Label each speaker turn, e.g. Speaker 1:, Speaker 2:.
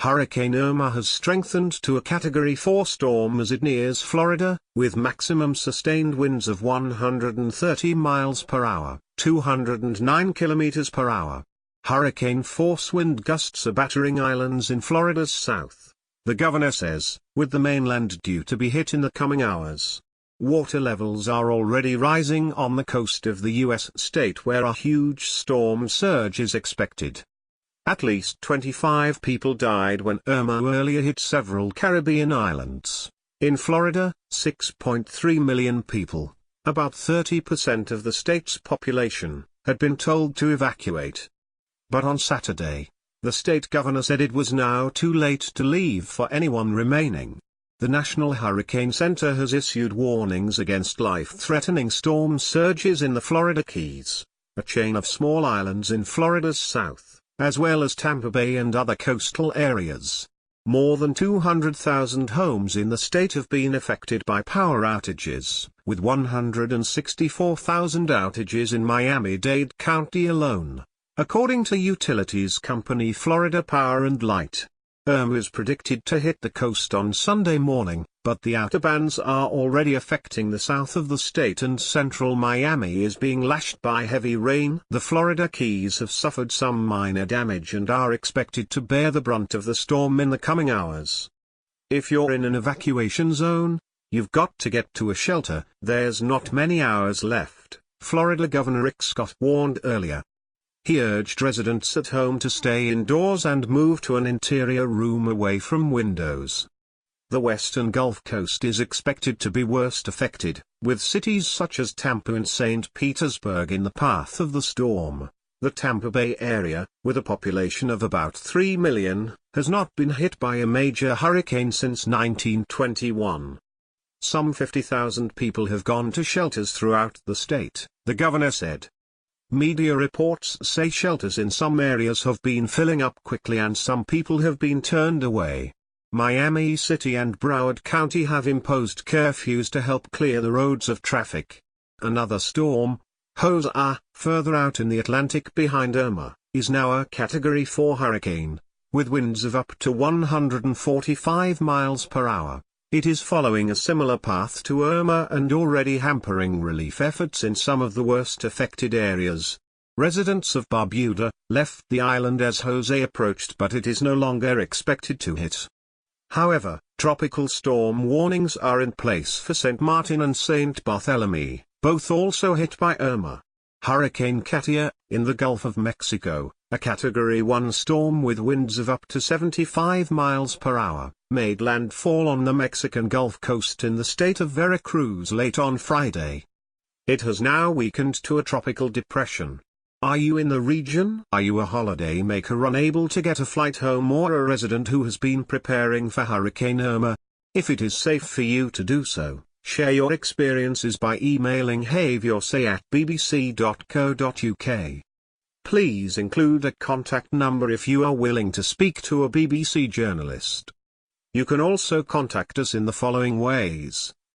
Speaker 1: Hurricane Irma has strengthened to a Category 4 storm as it nears Florida, with maximum sustained winds of 130 miles per hour, 209 kilometers per hour. Hurricane-force wind gusts are battering islands in Florida's south, the governor says, with the mainland due to be hit in the coming hours. Water levels are already rising on the coast of the U.S. state where a huge storm surge is expected. At least 25 people died when Irma earlier hit several Caribbean islands. In Florida, 6.3 million people, about 30% of the state's population, had been told to evacuate. But on Saturday, the state governor said it was now too late to leave for anyone remaining. The National Hurricane Center has issued warnings against life-threatening storm surges in the Florida Keys, a chain of small islands in Florida's south, as well as Tampa Bay and other coastal areas. More than 200,000 homes in the state have been affected by power outages, with 164,000 outages in Miami-Dade County alone, according to utilities company Florida Power and Light. Irma is predicted to hit the coast on Sunday morning, but the outer bands are already affecting the south of the state and central Miami is being lashed by heavy rain. The Florida Keys have suffered some minor damage and are expected to bear the brunt of the storm in the coming hours. If you're in an evacuation zone, you've got to get to a shelter. There's not many hours left, Florida Governor Rick Scott warned earlier. He urged residents at home to stay indoors and move to an interior room away from windows. The western Gulf Coast is expected to be worst affected, with cities such as Tampa and St. Petersburg in the path of the storm. The Tampa Bay area, with a population of about 3 million, has not been hit by a major hurricane since 1921. Some 50,000 people have gone to shelters throughout the state, the governor said. Media reports say shelters in some areas have been filling up quickly and some people have been turned away. Miami City and Broward County have imposed curfews to help clear the roads of traffic. Another storm, Jose, further out in the Atlantic behind Irma, is now a Category 4 hurricane, with winds of up to 145 miles per hour. It is following a similar path to Irma and already hampering relief efforts in some of the worst affected areas. Residents of Barbuda left the island as Jose approached, but it is no longer expected to hit. However, tropical storm warnings are in place for St. Martin and St. Barthélemy, both also hit by Irma. Hurricane Katia, in the Gulf of Mexico, a Category 1 storm with winds of up to 75 miles per hour, made landfall on the Mexican Gulf Coast in the state of Veracruz late on Friday. It has now weakened to a tropical depression. Are you in the region? Are you a holiday maker unable to get a flight home or a resident who has been preparing for Hurricane Irma? If it is safe for you to do so, share your experiences by emailing haveyoursayatt@bbc.co.uk. Please include a contact number if you are willing to speak to a BBC journalist. You can also contact us in the following ways.